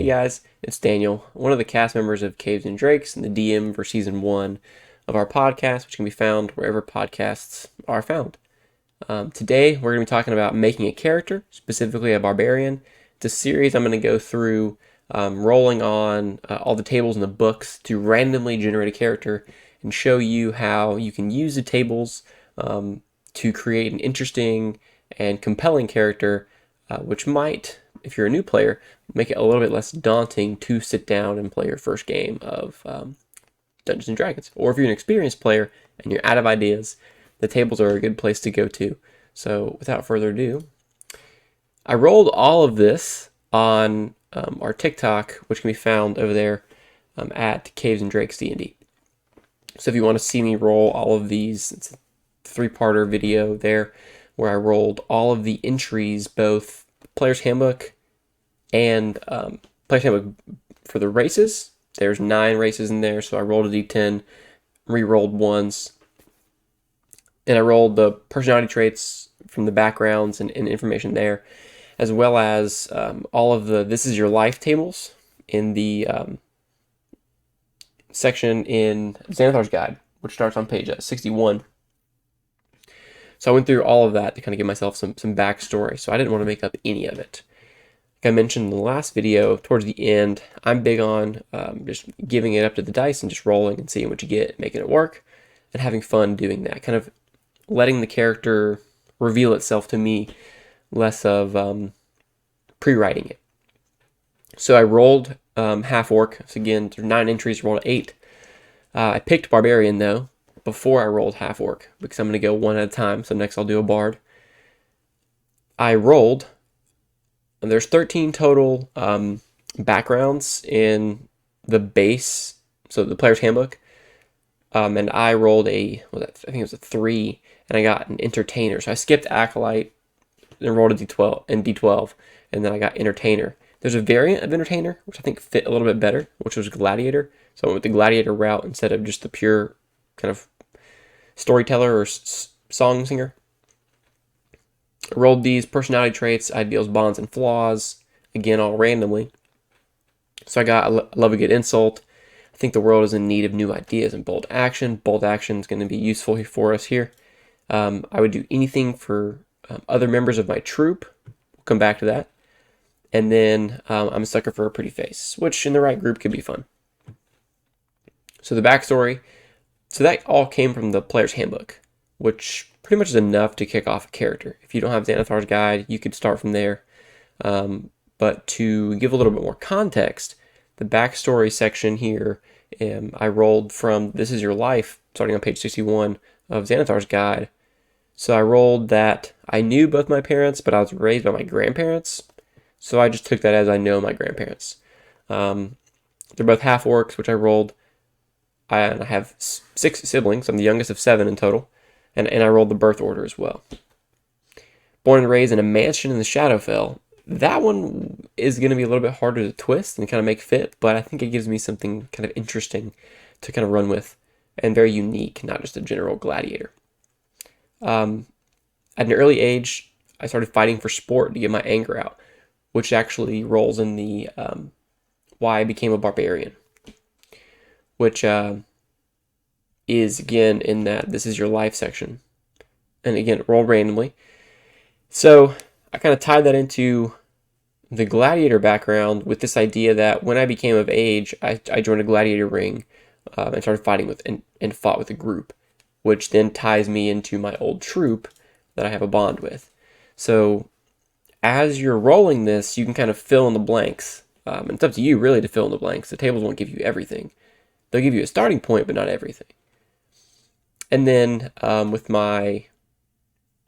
Hey guys, it's Daniel, one of the cast members of Caves and Drakes and the DM for Season 1 of our podcast, which can be found wherever podcasts are found. Today, we're going to be talking about making a character, specifically a barbarian. It's a series I'm going to go through rolling on all the tables in the books to randomly generate a character and show you how you can use the tables to create an interesting and compelling character, which might, if you're a new player, make it a little bit less daunting to sit down and play your first game of Dungeons and Dragons. Or if you're an experienced player and you're out of ideas, the tables are a good place to go to. So without further ado, I rolled all of this on our TikTok, which can be found over there at Caves and Drakes D&D. So if you want to see me roll all of these, it's a 3-parter video there where I rolled all of the entries, both Player's Handbook and Player's Handbook for the races. There's 9 races in there, so I rolled a d10, re-rolled ones, and I rolled the personality traits from the backgrounds and information there, as well as all of the This Is Your Life tables in the section in Xanathar's Guide, which starts on page 61. So I went through all of that to kind of give myself some backstory, so I didn't want to make up any of it. Like I mentioned in the last video, towards the end, I'm big on just giving it up to the dice and just rolling and seeing what you get, making it work, and having fun doing that. Kind of letting the character reveal itself to me, less of pre-writing it. So I rolled half-orc. So again, there's 9 entries, rolled 8. I picked Barbarian, though, before I rolled half-orc, because I'm going to go one at a time. So next I'll do a bard. I rolled, and there's 13 total backgrounds in the base, so the Player's Handbook. And I rolled I think it was a 3, and I got an Entertainer. So I skipped Acolyte and rolled a D12, and then I got Entertainer. There's a variant of Entertainer, which I think fit a little bit better, which was Gladiator. So I went with the Gladiator route instead of just the pure kind of storyteller or song singer. I rolled these personality traits, ideals, bonds, and flaws, again, all randomly. So I got, I love a good insult. I think the world is in need of new ideas and bold action. Bold action is going to be useful for us here. I would do anything for other members of my troop. We'll come back to that. And then I'm a sucker for a pretty face, which in the right group could be fun. So the backstory. So that all came from the Player's Handbook, which pretty much is enough to kick off a character. If you don't have Xanathar's Guide, you could start from there. But to give a little bit more context, the backstory section here, I rolled from This Is Your Life, starting on page 61 of Xanathar's Guide. So I rolled that I knew both my parents, but I was raised by my grandparents. So I just took that as I know my grandparents. They're both half-orcs, which I rolled. I have 6 siblings. I'm the youngest of 7 in total. And I rolled the birth order as well. Born and raised in a mansion in the Shadowfell. That one is going to be a little bit harder to twist and kind of make fit, but I think it gives me something kind of interesting to kind of run with and very unique, not just a general gladiator. At an early age, I started fighting for sport to get my anger out, which actually rolls in the why I became a barbarian, which is, again, in that This Is Your Life section. And again, rolled randomly. So I kind of tied that into the gladiator background with this idea that when I became of age, I joined a gladiator ring and started fighting with and fought with a group, which then ties me into my old troop that I have a bond with. So as you're rolling this, you can kind of fill in the blanks. And it's up to you really to fill in the blanks. The tables won't give you everything. They'll give you a starting point, but not everything. And then with my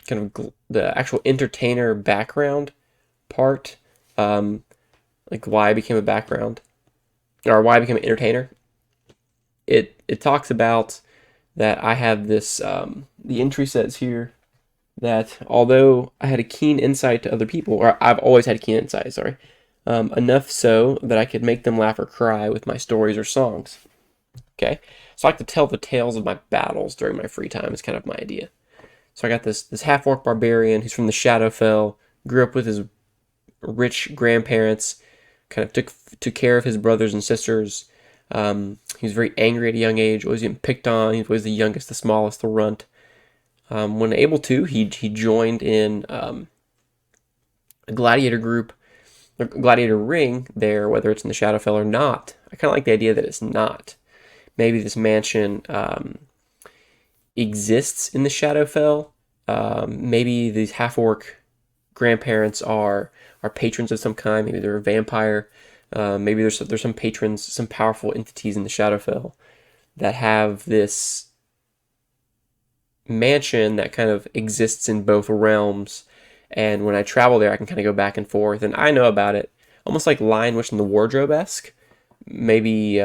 kind of the actual entertainer background part, like why I became a background, or why I became an entertainer, it talks about that I have this, the entry says here that although I had a keen insight to other people, or I've always had keen insight, sorry, enough so that I could make them laugh or cry with my stories or songs. Okay, so I like to tell the tales of my battles during my free time is kind of my idea. So I got this half-orc barbarian who's from the Shadowfell, grew up with his rich grandparents, kind of took care of his brothers and sisters. He was very angry at a young age, always getting picked on. He was always the youngest, the smallest, the runt. When able to, he joined in a gladiator group, a gladiator ring there, whether it's in the Shadowfell or not. I kind of like the idea that it's not. Maybe this mansion exists in the Shadowfell. Maybe these half-orc grandparents are patrons of some kind. Maybe they're a vampire. Maybe there's some patrons, some powerful entities in the Shadowfell that have this mansion that kind of exists in both realms. And when I travel there, I can kind of go back and forth, and I know about it, almost like Lion Witch in the Wardrobe-esque. Maybe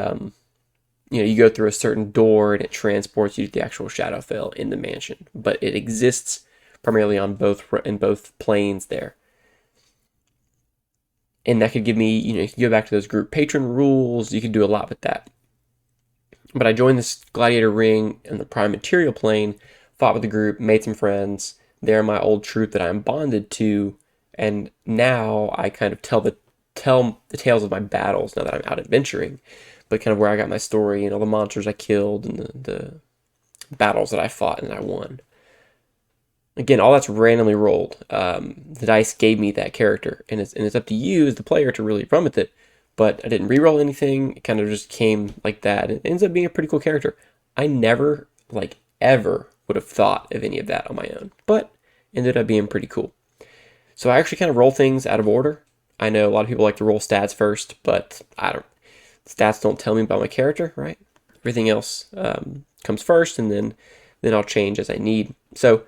you go through a certain door and it transports you to the actual Shadowfell in the mansion, but it exists primarily in both planes there. And that could give me, you can go back to those group patron rules. You could do a lot with that. But I joined this gladiator ring in the prime material plane, fought with the group, made some friends. They're my old troop that I'm bonded to, and now I kind of tell the tales of my battles now that I'm out adventuring, but kind of where I got my story and all the monsters I killed and the battles that I fought and I won. Again, all that's randomly rolled. The dice gave me that character, and it's up to you as the player to really run with it. But I didn't re-roll anything. It kind of just came like that. It ends up being a pretty cool character. I never, ever would have thought of any of that on my own, but ended up being pretty cool. So I actually kind of roll things out of order. I know a lot of people like to roll stats first, but stats don't tell me about my character, right? Everything else comes first, and then I'll change as I need. So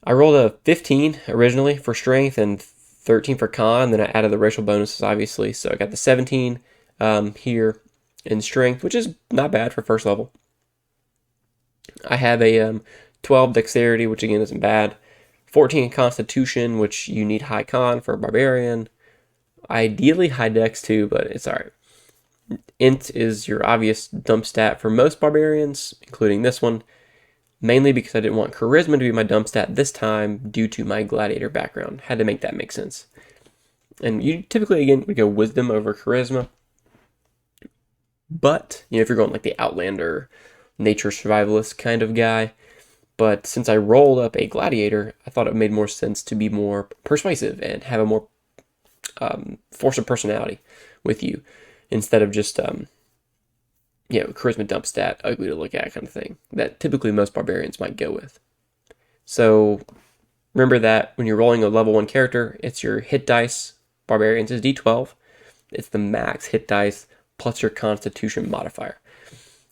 I rolled a 15 originally for strength and 13 for con, then I added the racial bonuses, obviously. So I got the 17 here in strength, which is not bad for first level. I have a 12 dexterity, which again isn't bad. 14 constitution, which you need high con for a barbarian. Ideally high dex too, but it's alright. Int is your obvious dump stat for most barbarians, including this one. Mainly because I didn't want charisma to be my dump stat this time due to my gladiator background. Had to make that make sense. And you typically, again, would go wisdom over charisma. But, if you're going like the Outlander, nature survivalist kind of guy. But since I rolled up a gladiator, I thought it made more sense to be more persuasive and have a more force of personality with you. Instead of just charisma dump stat, ugly to look at kind of thing that typically most barbarians might go with. So remember that when you're rolling a level 1 character, it's your hit dice. Barbarians is D12. It's the max hit dice plus your constitution modifier.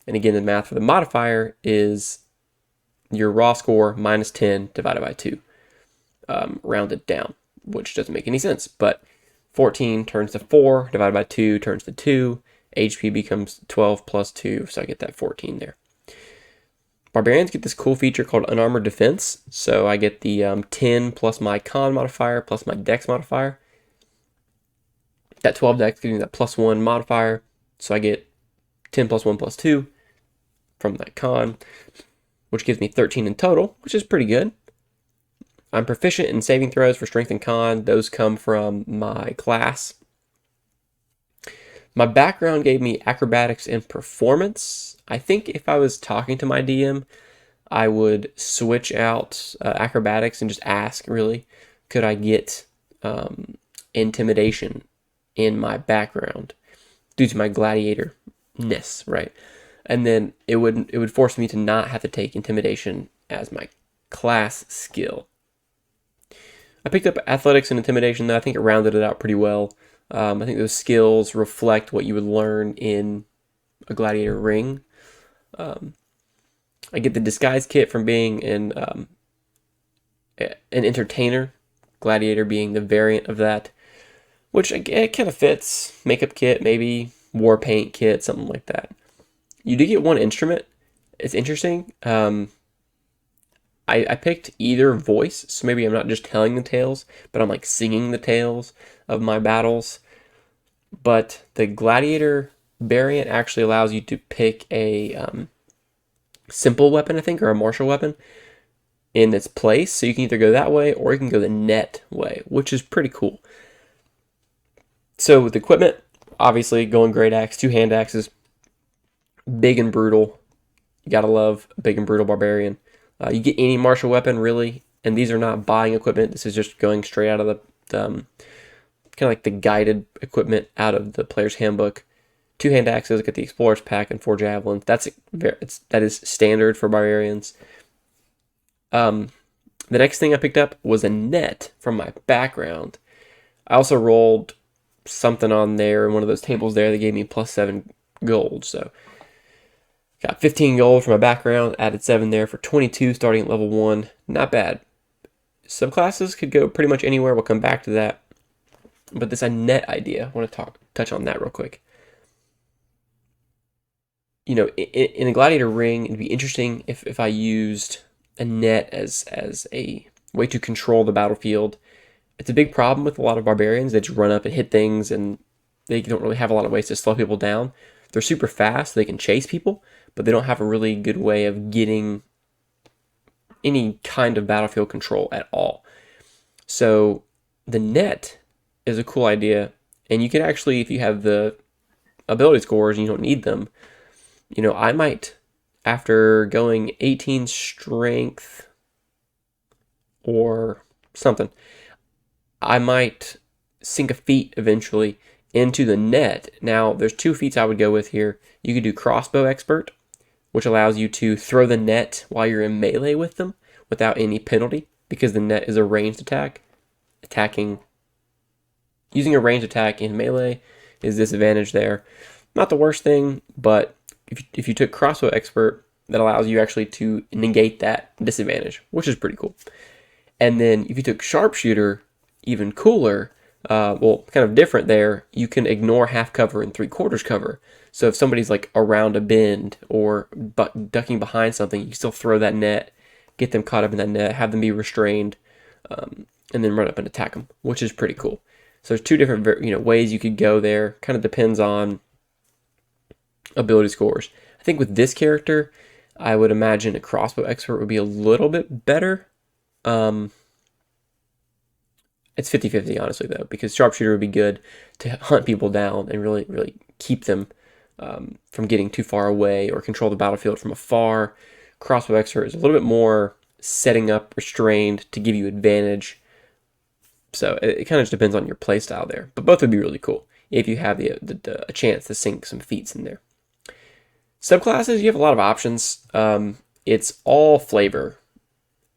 And again, the math for the modifier is your raw score minus 10 divided by 2, rounded down, which doesn't make any sense. But 14 turns to 4, divided by 2 turns to 2. HP becomes 12 plus 2, so I get that 14 there. Barbarians get this cool feature called Unarmored Defense. So I get the 10 plus my con modifier plus my dex modifier. That 12 dex gives me that plus 1 modifier. So I get 10 plus 1 plus 2 from that con, which gives me 13 in total, which is pretty good. I'm proficient in saving throws for strength and con. Those come from my class. My background gave me acrobatics and performance. I think if I was talking to my DM, I would switch out acrobatics and just ask, really, could I get intimidation in my background due to my gladiator-ness, right? And then it would force me to not have to take intimidation as my class skill. I picked up athletics and intimidation, though. I think it rounded it out pretty well. I think those skills reflect what you would learn in a gladiator ring. I get the disguise kit from being an entertainer, gladiator being the variant of that, which it kind of fits. Makeup kit, maybe war paint kit, something like that. You do get one instrument. It's interesting. I picked either voice, so maybe I'm not just telling the tales, but I'm singing the tales of my battles. But the gladiator variant actually allows you to pick a simple weapon, I think, or a martial weapon in its place. So you can either go that way or you can go the net way, which is pretty cool. So with equipment, obviously going great axe, 2 hand axes, big and brutal. You gotta love big and brutal barbarian. You get any martial weapon really, and these are not buying equipment. This is just going straight out of the kind of like the guided equipment out of the player's handbook. 2 hand axes, get the explorer's pack, and 4 javelins. That is standard for barbarians. The next thing I picked up was a net from my background. I also rolled something on there in one of those tables there that gave me +7 gold. So got 15 gold from my background, added 7 there for 22 starting at level 1. Not bad. Subclasses could go pretty much anywhere. We'll come back to that. But this net idea, I want to touch on that real quick. You know, in a gladiator ring, it'd be interesting if I used a net as a way to control the battlefield. It's a big problem with a lot of barbarians. They just run up and hit things, and they don't really have a lot of ways to slow people down. They're super fast, they can chase people, but they don't have a really good way of getting any kind of battlefield control at all. So the net is a cool idea, and you can actually, if you have the ability scores and you don't need them, you know, I might, after going 18 strength or something, I might sink a feat eventually into the net. Now, there's 2 feats I would go with here. You could do crossbow expert, which allows you to throw the net while you're in melee with them without any penalty, because the net is a ranged attack. Using a ranged attack in melee is disadvantage there. Not the worst thing, but if you took crossbow expert, that allows you actually to negate that disadvantage, which is pretty cool. And then if you took sharpshooter, even cooler. Well, kind of different there. You can ignore half cover and 3/4 cover. So if somebody's like around a bend or ducking behind something, you can still throw that net, get them caught up in that net, have them be restrained, and then run up and attack them, which is pretty cool. So there's 2 different ways you could go there. Kind of depends on ability scores. I think with this character, I would imagine a crossbow expert would be a little bit better. It's 50-50, honestly, though, because sharpshooter would be good to hunt people down and really, really keep them from getting too far away or control the battlefield from afar. Crossbow expert is a little bit more setting up, restrained to give you advantage. So it kind of just depends on your playstyle there. But both would be really cool if you have a chance to sink some feats in there. Subclasses, you have a lot of options. It's all flavor.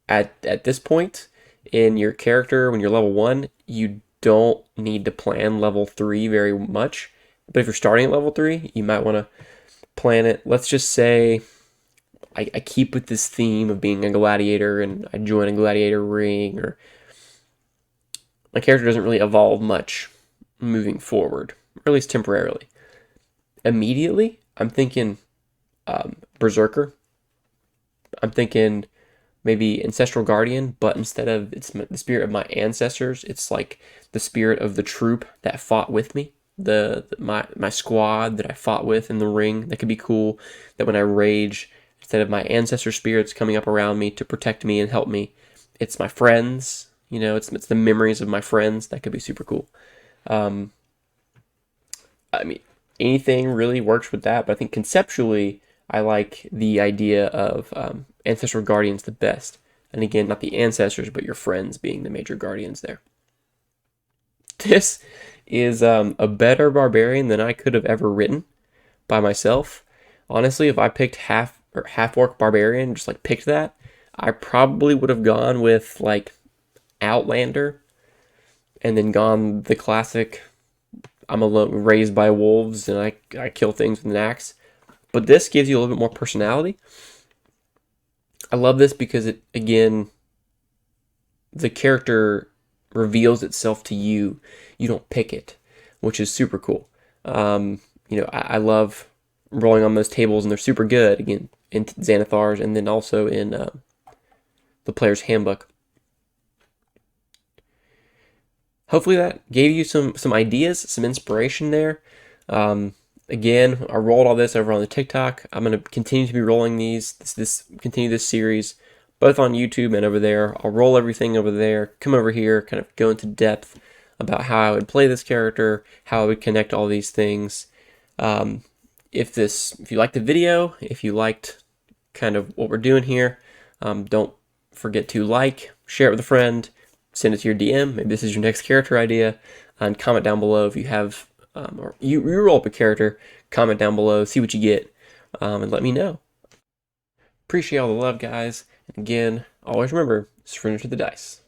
At this point in your character, when you're level 1, you don't need to plan level 3 very much. But if you're starting at level 3, you might want to plan it. Let's just say I keep with this theme of being a gladiator and I join a gladiator ring, or my character doesn't really evolve much moving forward, or at least temporarily. Immediately, I'm thinking Berserker. I'm thinking maybe Ancestral Guardian, but instead of it's the spirit of my ancestors, it's like the spirit of the troop that fought with me, my squad that I fought with in the ring. That could be cool. That when I rage, instead of my ancestor spirits coming up around me to protect me and help me, it's my friends. You know, it's the memories of my friends. That could be super cool. I mean, anything really works with that, but I think conceptually, I like the idea of Ancestral Guardians the best. And again, not the ancestors, but your friends being the major guardians there. This is a better barbarian than I could have ever written by myself. Honestly, if I picked half-orc barbarian, just like picked that, I probably would have gone with like Outlander, and then gone the classic, I'm alone, raised by wolves, and I kill things with an axe. But this gives you a little bit more personality. I love this because it, again, the character reveals itself to you. You don't pick it, which is super cool. I love rolling on those tables, and they're super good, again, in Xanathar's, and then also in the player's handbook. Hopefully that gave you some ideas, some inspiration there. Again, I rolled all this over on the TikTok. I'm going to continue to be rolling continue this series, both on YouTube and over there. I'll roll everything over there, come over here, kind of go into depth about how I would play this character, how I would connect all these things. If you liked the video, if you liked kind of what we're doing here, don't forget to share it with a friend, send it to your DM. Maybe this is your next character idea, and comment down below if you have, or you roll up a character. Comment down below, see what you get, and let me know. Appreciate all the love, guys. And again, always remember, surrender to the dice.